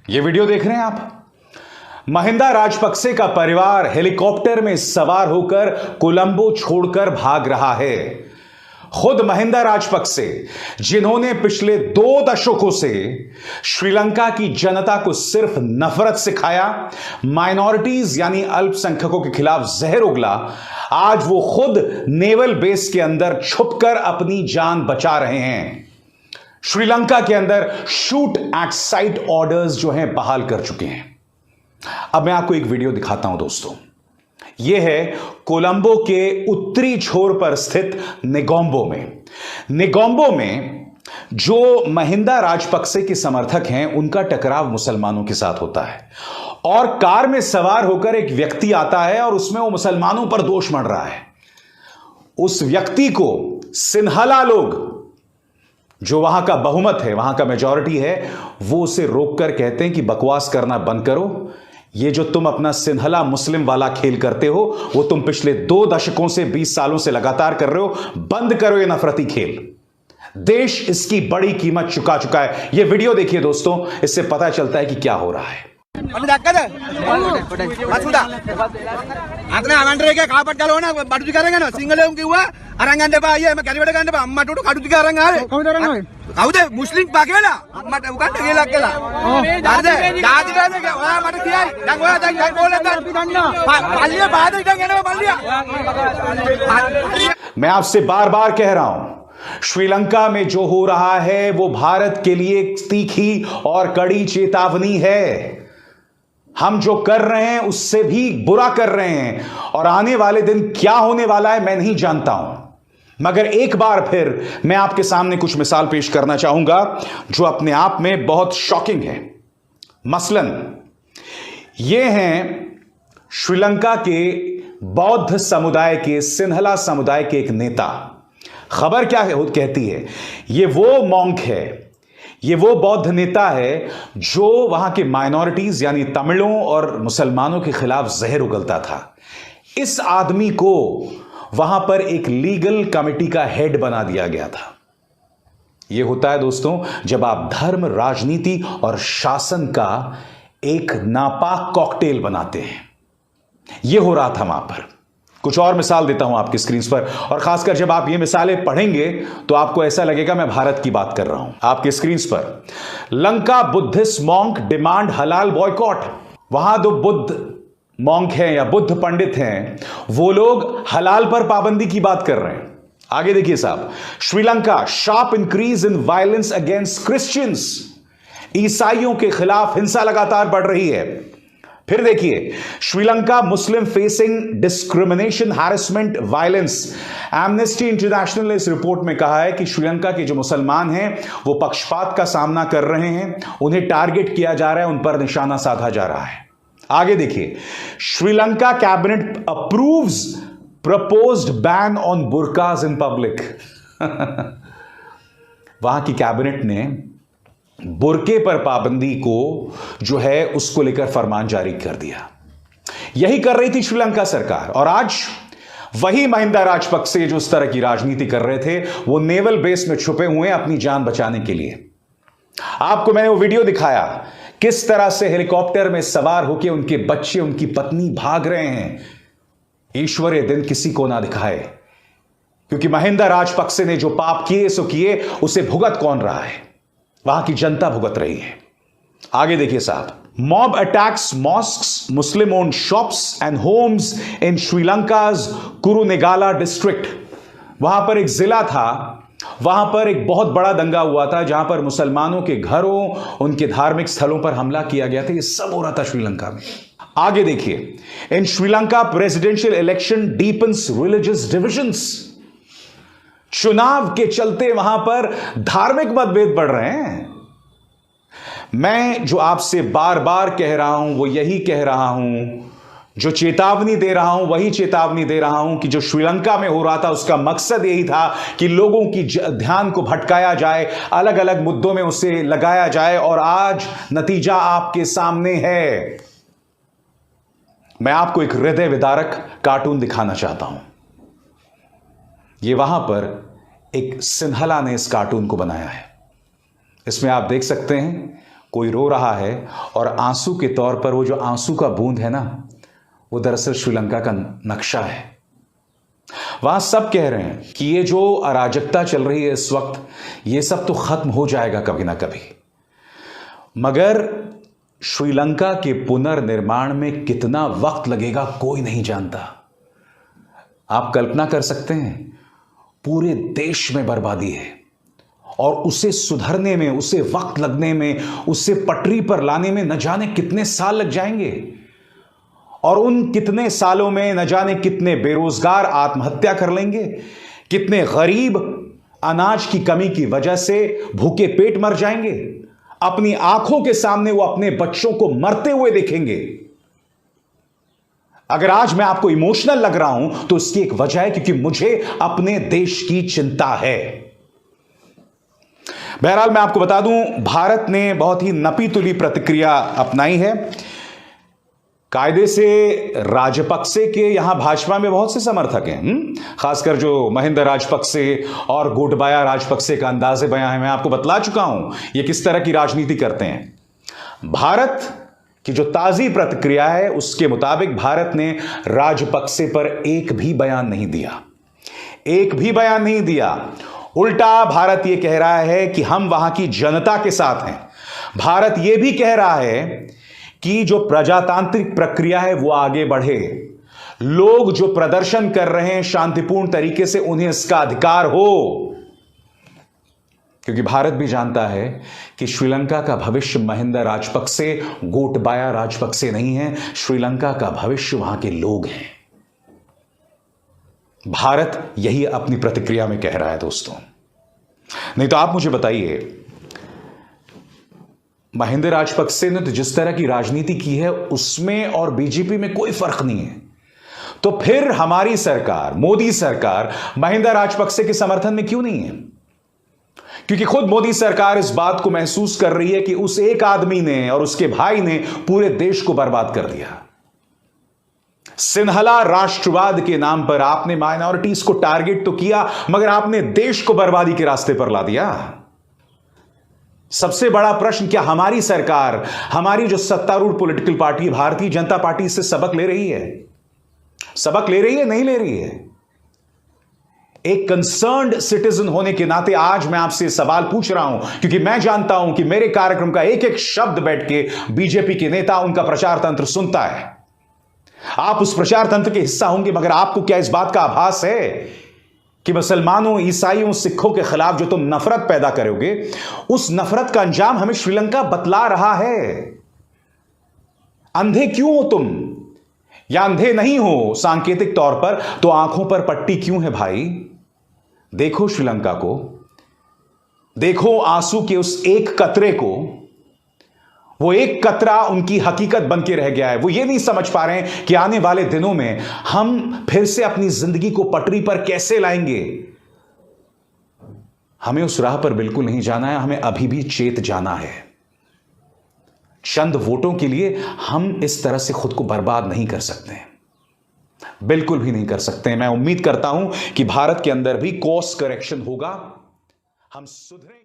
ये वीडियो देख रहे हैं आप। महिंदा राजपक्से का परिवार हेलीकॉप्टर में सवार होकर कोलंबो छोड़कर भाग रहा है। खुद महिंदा राजपक्से, जिन्होंने पिछले 2 दशकों से श्रीलंका की जनता को सिर्फ नफरत सिखाया, माइनॉरिटीज यानी अल्पसंख्यकों के खिलाफ जहर उगला, आज वो खुद नेवल बेस के अंदर छुपकर अपनी जान बचा रहे हैं। श्रीलंका के अंदर शूट एट साइट ऑर्डर्स जो हैं बहाल कर चुके हैं। अब मैं आपको एक वीडियो दिखाता हूं दोस्तों। यह है कोलंबो के उत्तरी छोर पर स्थित नेगोम्बो में। नेगोम्बो में जो महिंदा राजपक्से के समर्थक हैं, उनका टकराव मुसलमानों के साथ होता है और कार में सवार होकर एक व्यक्ति आता है और उसमें वो मुसलमानों पर दोष मढ़ रहा है। उस व्यक्ति को सिन्हला लोग, जो वहां का बहुमत है, वहां का मेजॉरिटी है, वो उसे रोककर कहते हैं कि बकवास करना बंद करो। ये जो तुम अपना सिन्हला मुस्लिम वाला खेल करते हो, वो तुम पिछले 2 दशकों से 20 सालों से लगातार कर रहे हो। बंद करो ये नफरती खेल। देश इसकी बड़ी कीमत चुका चुका है। ये वीडियो देखिए दोस्तों, इससे पता चलता है कि क्या हो रहा है। मुस्लिम मैं आपसे बार बार कह रहा हूं, श्रीलंका में जो हो रहा है वो भारत के लिए तीखी और कड़ी चेतावनी है। हम जो कर रहे हैं उससे भी बुरा कर रहे हैं और आने वाले दिन क्या होने वाला है मैं नहीं जानता हूं। मगर एक बार फिर मैं आपके सामने कुछ मिसाल पेश करना चाहूंगा जो अपने आप में बहुत शॉकिंग है। मसलन ये हैं श्रीलंका के बौद्ध समुदाय के, सिन्हला समुदाय के एक नेता। खबर क्या कहती है, ये वो मॉन्क है, ये वो बौद्ध नेता है जो वहां के माइनॉरिटीज यानी तमिलों और मुसलमानों के खिलाफ जहर उगलता था। इस आदमी को वहां पर एक लीगल कमेटी का हेड बना दिया गया था। यह होता है दोस्तों जब आप धर्म, राजनीति और शासन का एक नापाक कॉकटेल बनाते हैं। यह हो रहा था वहां पर। कुछ और मिसाल देता हूं आपकी स्क्रीन पर, और खासकर जब आप ये मिसालें पढ़ेंगे तो आपको ऐसा लगेगा मैं भारत की बात कर रहा हूं। आपके स्क्रीन पर लंका बुद्धिस्ट मॉन्क डिमांड हलाल बॉयकॉट। वहां दो बुद्ध मॉन्क हैं या बुद्ध पंडित हैं, वो लोग हलाल पर पाबंदी की बात कर रहे हैं। आगे देखिए साहब, Sri Lanka sharp increase in violence against Christians. ईसाइयों के खिलाफ हिंसा लगातार बढ़ रही है। फिर देखिए, Sri Lanka Muslim facing discrimination, harassment, violence. Amnesty International ने इस रिपोर्ट में कहा है कि श्रीलंका के जो मुसलमान हैं वो पक्षपात का सामना कर रहे हैं, उन्हें टारगेट किया जा रहा है, उन पर निशाना साधा जा रहा है। आगे देखिए, Sri Lanka cabinet approves proposed ban on burqas in public. वहां की कैबिनेट ने बुर्के पर पाबंदी को जो है उसको लेकर फरमान जारी कर दिया। यही कर रही थी श्रीलंका सरकार, और आज वही महिंदा राजपक्से जो इस तरह की राजनीति कर रहे थे, वो नेवल बेस में छुपे हुए हैं अपनी जान बचाने के लिए। आपको मैंने वो वीडियो दिखाया किस तरह से हेलीकॉप्टर में सवार होकर उनके बच्चे, उनकी पत्नी भाग रहे हैं। ईश्वर ये दिन किसी को ना दिखाए, क्योंकि महिंदा राजपक्से ने जो पाप किए सो किए, उसे भुगत कौन रहा है? वहां की जनता भुगत रही है। आगे देखिए साहब, mob attacks mosques, Muslim owned shops and homes in Sri Lanka's Kurunegala district. वहां पर एक जिला था, वहां पर एक बहुत बड़ा दंगा हुआ था जहां पर मुसलमानों के घरों, उनके धार्मिक स्थलों पर हमला किया गया था। ये सब हो रहा था श्रीलंका में। आगे देखिए, in Sri Lanka presidential election deepens religious divisions. चुनाव के चलते वहां पर धार्मिक मतभेद बढ़ रहे हैं। मैं जो आपसे बार बार कह रहा हूं वो यही कह रहा हूं, जो चेतावनी दे रहा हूं वही चेतावनी दे रहा हूं कि जो श्रीलंका में हो रहा था उसका मकसद यही था कि लोगों की ध्यान को भटकाया जाए, अलग अलग मुद्दों में उसे लगाया जाए, और आज नतीजा आपके सामने है। मैं आपको एक हृदय विदारक कार्टून दिखाना चाहता हूं। ये वहां पर एक सिन्हला ने इस कार्टून को बनाया है। इसमें आप देख सकते हैं कोई रो रहा है और आंसू के तौर पर वो जो आंसू का बूंद है ना, वो दरअसल श्रीलंका का नक्शा है। वहां सब कह रहे हैं कि ये जो अराजकता चल रही है इस वक्त, ये सब तो खत्म हो जाएगा कभी ना कभी, मगर श्रीलंका के पुनर्निर्माण में कितना वक्त लगेगा कोई नहीं जानता। आप कल्पना कर सकते हैं, पूरे देश में बर्बादी है और उसे सुधरने में, उसे वक्त लगने में, उसे पटरी पर लाने में न जाने कितने साल लग जाएंगे, और उन कितने सालों में न जाने कितने बेरोजगार आत्महत्या कर लेंगे, कितने गरीब अनाज की कमी की वजह से भूखे पेट मर जाएंगे। अपनी आंखों के सामने वो अपने बच्चों को मरते हुए देखेंगे। अगर आज मैं आपको इमोशनल लग रहा हूं तो इसकी एक वजह है क्योंकि मुझे अपने देश की चिंता है। बहरहाल मैं आपको बता दूं, भारत ने बहुत ही नपी तुली प्रतिक्रिया अपनाई है। कायदे से राजपक्से के यहां भाजपा में बहुत से समर्थक हैं, खासकर जो महिंदा राजपक्से और गोटबाया राजपक्से का अंदाजे बयां है। मैं आपको बतला चुका हूं ये किस तरह की राजनीति करते हैं। भारत की जो ताजी प्रतिक्रिया है उसके मुताबिक भारत ने राजपक्से पर एक भी बयान नहीं दिया, एक भी बयान नहीं दिया। उल्टा भारत यह कह रहा है कि हम वहां की जनता के साथ हैं। भारत यह भी कह रहा है कि जो प्रजातांत्रिक प्रक्रिया है वो आगे बढ़े। लोग जो प्रदर्शन कर रहे हैं शांतिपूर्ण तरीके से, उन्हें इसका अधिकार हो, क्योंकि भारत भी जानता है कि श्रीलंका का भविष्य महिंदा राजपक्से, गोटबाया राजपक्से नहीं है। श्रीलंका का भविष्य वहां के लोग हैं। भारत यही अपनी प्रतिक्रिया में कह रहा है दोस्तों। नहीं तो आप मुझे बताइए, महिंदा राजपक्से ने तो जिस तरह की राजनीति की है उसमें और बीजेपी में कोई फर्क नहीं है, तो फिर हमारी सरकार, मोदी सरकार, महिंदा राजपक्से के समर्थन में क्यों नहीं है? क्योंकि खुद मोदी सरकार इस बात को महसूस कर रही है कि उस एक आदमी ने और उसके भाई ने पूरे देश को बर्बाद कर दिया। सिन्हला राष्ट्रवाद के नाम पर आपने माइनॉरिटीज को टारगेट तो किया, मगर आपने देश को बर्बादी के रास्ते पर ला दिया। सबसे बड़ा प्रश्न, क्या हमारी सरकार, हमारी जो सत्तारूढ़ political party Bharatiya Janata party इससे सबक ले रही है? सबक ले रही है? नहीं ले रही है। एक कंसर्न्ड सिटीजन होने के नाते आज मैं आपसे सवाल पूछ रहा हूं, क्योंकि मैं जानता हूं कि मेरे कार्यक्रम का एक एक शब्द बैठ के बीजेपी के नेता, उनका प्रचार तंत्र सुनता है। आप उस प्रचार तंत्र के हिस्सा होंगे, मगर आपको क्या इस बात का आभास है कि मुसलमानों, ईसाइयों, सिखों के खिलाफ जो तुम नफरत पैदा करोगे, उस नफरत का अंजाम हमें श्रीलंका बतला रहा है? अंधे क्यों हो तुम, या अंधे नहीं हो सांकेतिक तौर पर, तो आंखों पर पट्टी क्यों है भाई? देखो श्रीलंका को, देखो आंसू के उस एक कतरे को। वो एक कतरा उनकी हकीकत बन के रह गया है। वो ये नहीं समझ पा रहे हैं कि आने वाले दिनों में हम फिर से अपनी जिंदगी को पटरी पर कैसे लाएंगे। हमें उस राह पर बिल्कुल नहीं जाना है, हमें अभी भी चेत जाना है। चंद वोटों के लिए हम इस तरह से खुद को बर्बाद नहीं कर सकते, बिल्कुल भी नहीं कर सकते। मैं उम्मीद करता हूं कि भारत के अंदर भी कोर्स करेक्शन होगा, हम सुधरेंगे।